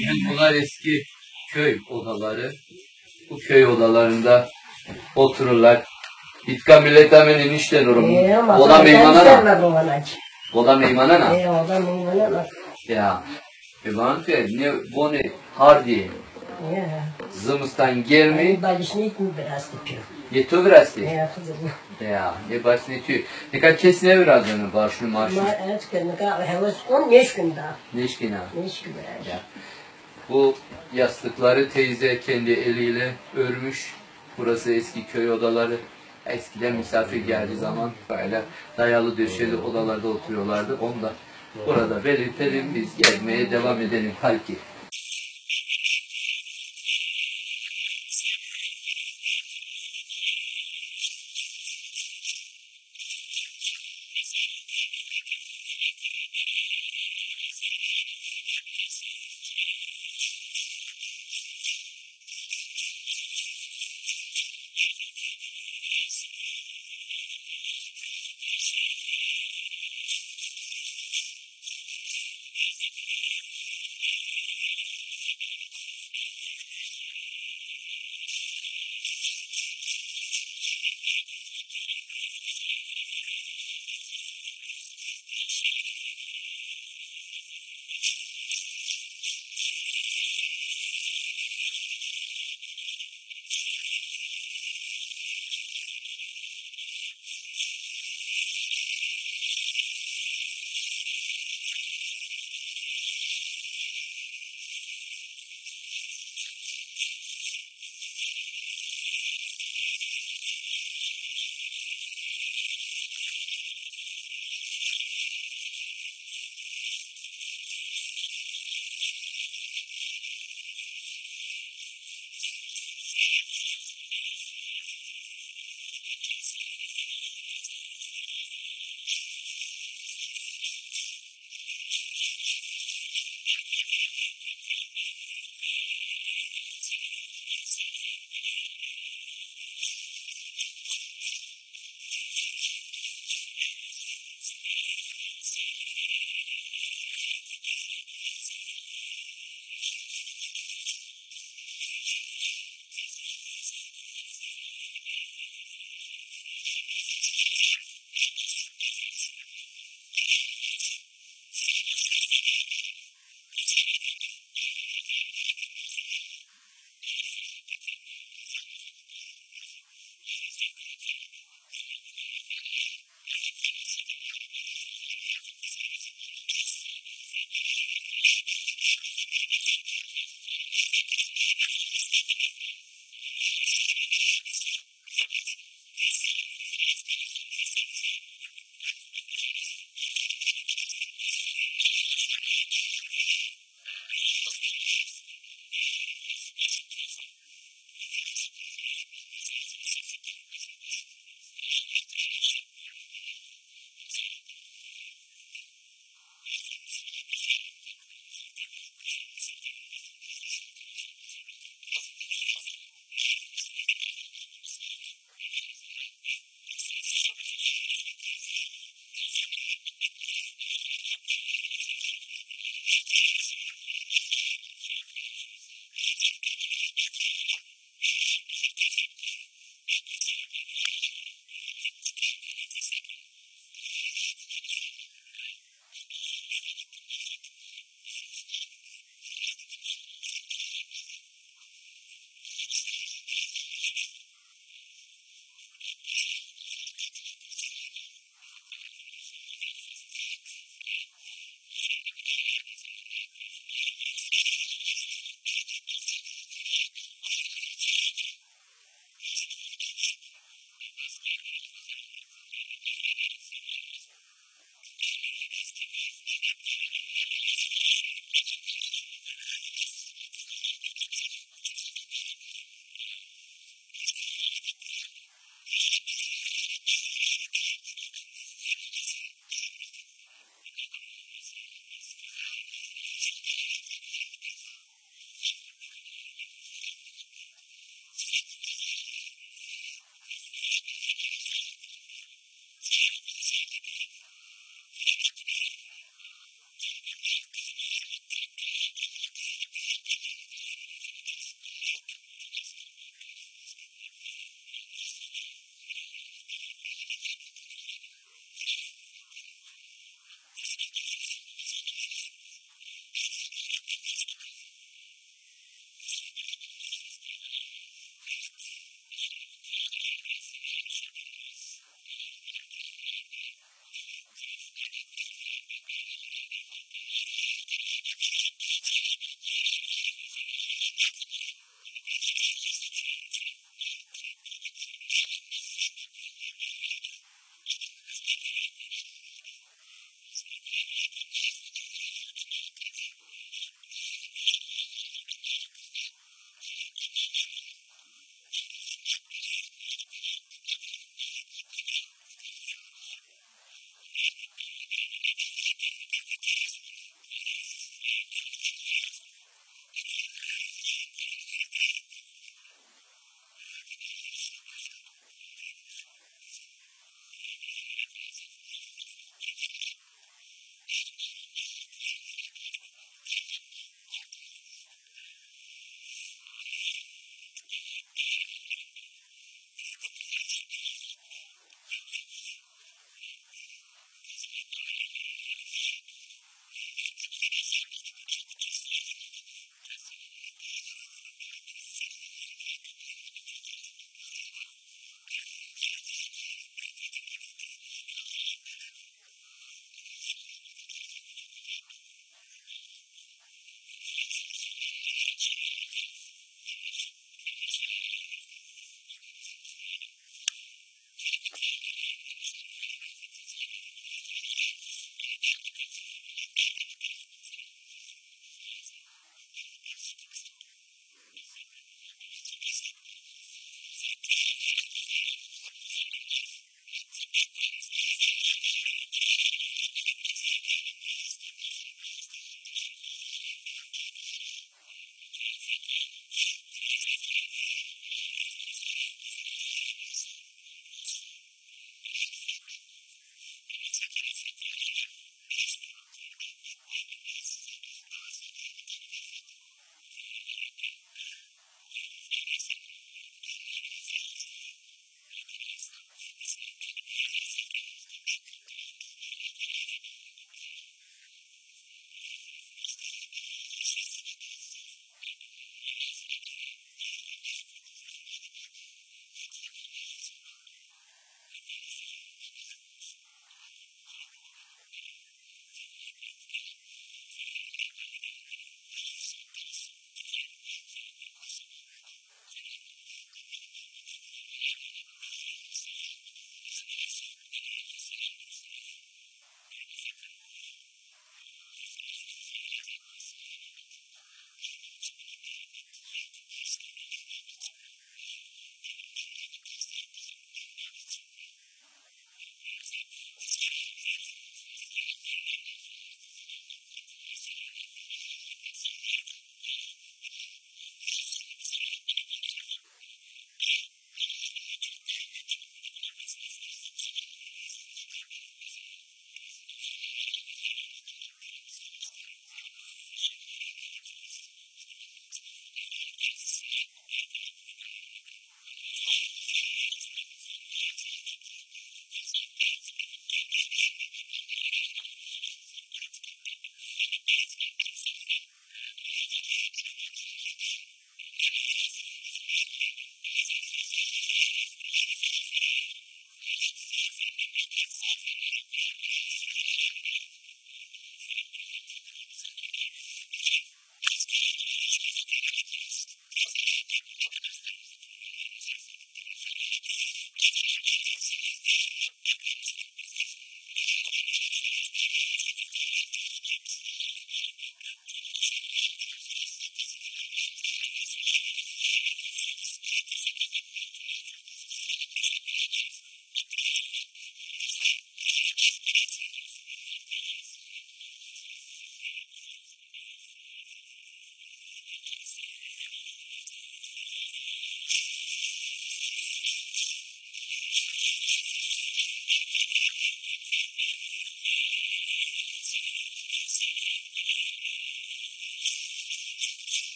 Yani bunlar eski köy odaları. Bu köy odalarında otururlar. İtka millet hemen enişten orum. Oda meymana. Oda meymana na. Oda meymana. Ya. Ben de ne bu ne hardi. Zımıstan gelmeyi. Başını itmi biraz tutuyor. Yeto biraz değil. Ya kızım. Ya ne başını itiyor. Ne kadar kesine biraz onu başını marşı. Ama evet ki ne kadar heves 15 gün daha. Ne işkine? Ne iş gibi Ya. Bu yastıkları teyze kendi eliyle örmüş. Burası eski köy odaları. Eskiden misafir geldiği zaman böyle dayalı döşeli odalarda oturuyorlardı. Onu da burada belirtelim, biz gelmeye devam edelim. Halki.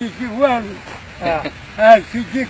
Küçük var. Ha, küçük.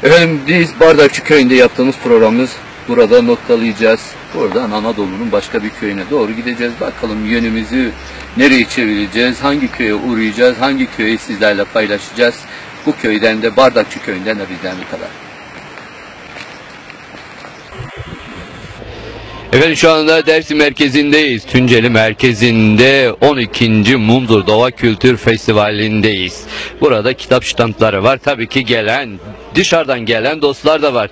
Efendim biz Bardakçı Köyü'nde yaptığımız programımız burada noktalayacağız. Buradan Anadolu'nun başka bir köyüne doğru gideceğiz. Bakalım yönümüzü nereye çevireceğiz, hangi köye uğrayacağız, hangi köyü sizlerle paylaşacağız. Bu köyden de Bardakçı Köyü'nden de bizden bu kadar. Efendim şu anda Dersim merkezindeyiz. Tunceli merkezinde 12. Munzur Doğa Kültür Festivali'ndeyiz. Burada kitap standları var. Tabii ki dışarıdan gelen dostlar da var.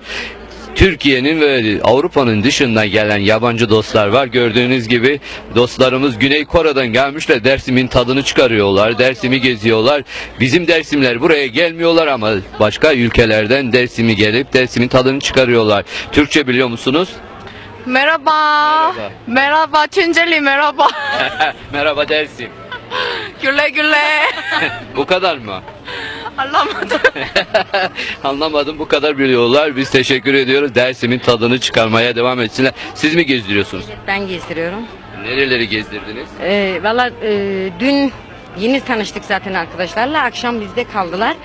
Türkiye'nin ve Avrupa'nın dışından gelen yabancı dostlar var. Gördüğünüz gibi dostlarımız Güney Kore'den gelmişler. Dersim'in tadını çıkarıyorlar. Dersim'i geziyorlar. Bizim Dersimler buraya gelmiyorlar ama başka ülkelerden Dersim'i gelip Dersim'in tadını çıkarıyorlar. Türkçe biliyor musunuz? Merhaba. Merhaba. Merhaba Tunceli merhaba. Merhaba Dersim. Güle güle. Bu kadar mı? Anlamadım. Anlamadım, bu kadar biliyorlar. Biz teşekkür ediyoruz. Dersim'in tadını çıkarmaya devam etsinler. Siz mi gezdiriyorsunuz? Ben gezdiriyorum. Nereleri gezdirdiniz? Valla dün yeni tanıştık zaten arkadaşlarla. Akşam bizde kaldılar.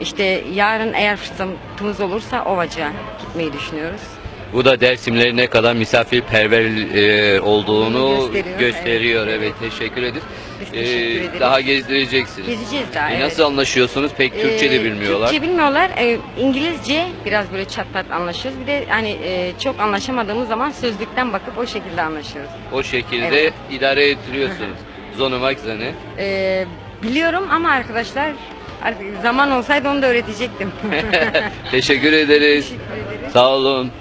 İşte yarın eğer fırsatımız olursa Ovacık'a gitmeyi düşünüyoruz. Bu da Dersimlerin ne kadar misafirperver olduğunu gösteriyor. Evet, teşekkür ederiz. Biz teşekkür ederiz. Daha gezdireceksiniz. Gezeceğiz daha. Evet. Nasıl anlaşıyorsunuz? Pek Türkçe de bilmiyorlar. Türkçe bilmiyorlar. İngilizce biraz böyle çat pat anlaşıyoruz. Bir de hani çok anlaşamadığımız zaman sözlükten bakıp o şekilde anlaşıyoruz. O şekilde Evet. idare ettiriyorsunuz. Zonumak zane. Biliyorum ama arkadaşlar artık zaman olsaydı onu da öğretecektim. Teşekkür ederiz. Teşekkür ederiz. Sağ olun.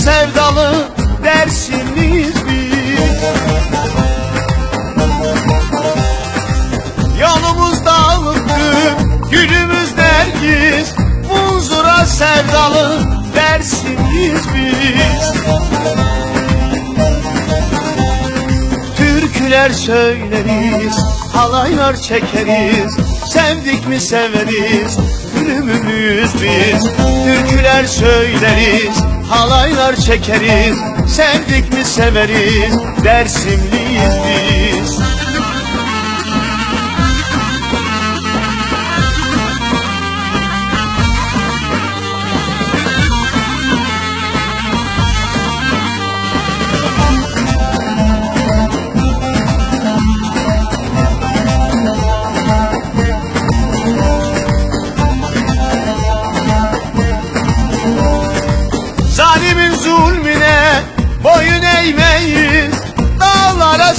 sevdalı Dersimliyiz biz. Yolumuz dağlıktır, gülümüz nergis, Munzur'a sevdalı Dersimliyiz biz. Türküler söyleriz, halaylar çekeriz, sevdik mi severiz, gülümüz biz. Türküler söyleriz, halaylar çekeriz, sevdik mi severiz, Dersimliyiz biz.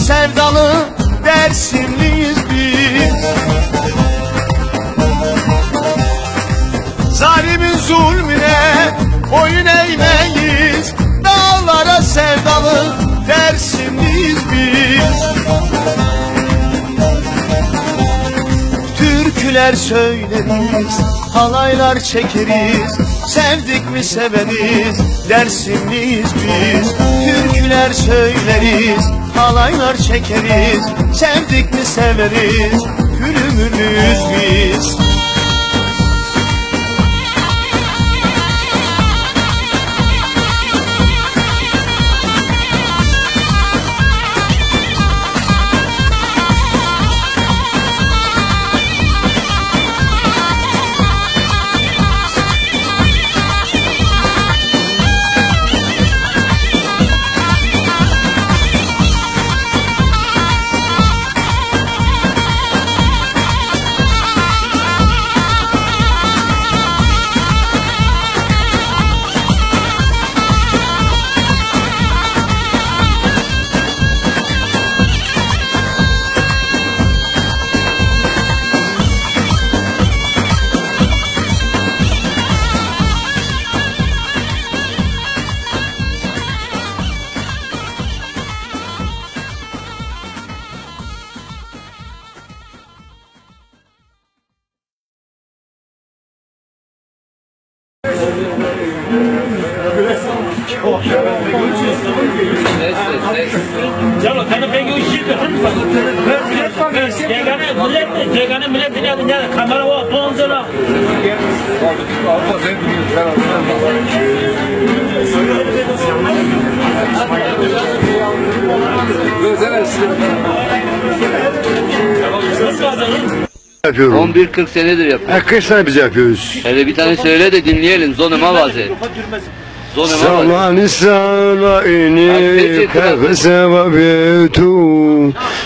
sevdalı Dersimliyiz biz. Zalimin zulmüne boyun eğmeyiz, dağlara sevdalı Dersimliyiz biz. Türküler söyleriz, halaylar çekeriz, sevdik mi severiz, Dersimliyiz biz. Türküler söyleriz, halaylar çekeriz, sevdik mi severiz, gülümüz biz. चलो तने पे यो शी पे हम जेगाने मिले बिना बिना kamera वो फोन से ना Yapıyorum. 11-40 senedir yapıyorum. Kaç tane biz yapıyoruz? Hele bir tane söyle de dinleyelim. Zonuma vaze. Zaman sana ini kahsevabetu,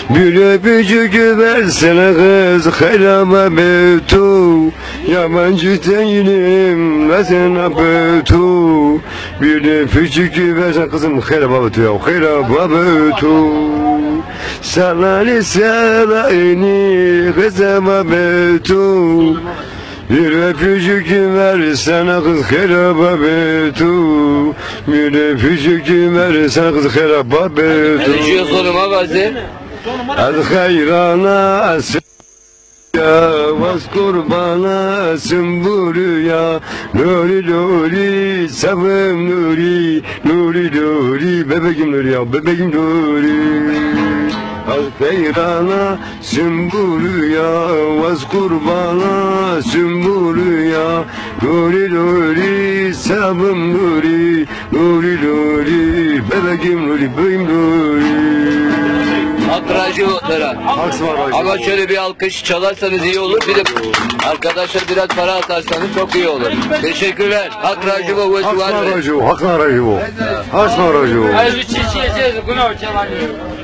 bir öpücük versene kız helama betu, yabancı değilim ve sana betu, bir öpücük versene kızım helama betu ya helama betu. Sana ini kahsevabetu, bir öpücük versene kız helaba betu, bir öpücük versene kız helaba betu. Eliciyor zonuma vaze. Az hayrana ya vaz kurbana sümbürüya, nuri nuri sabım nuri, nuri nuri bebeğim nuri ya bebeğim nuri. Az hayrana sümbürüya, vaz kurbana sümbürüya, nuri nuri sabım nuri, nuri nuri bebeğim nuri bebeğim nuri. Akracı otara. Ama şöyle bir alkış çalarsanız iyi olur. Bir de arkadaşlar biraz para atarsanız çok iyi olur. Teşekkürler. Akracı bu var. Haklaracı bu. Haklaracı bu. Haklaracı bu. Hayır, bir çiçeği yiyeceğiz. Günah çalanıyor.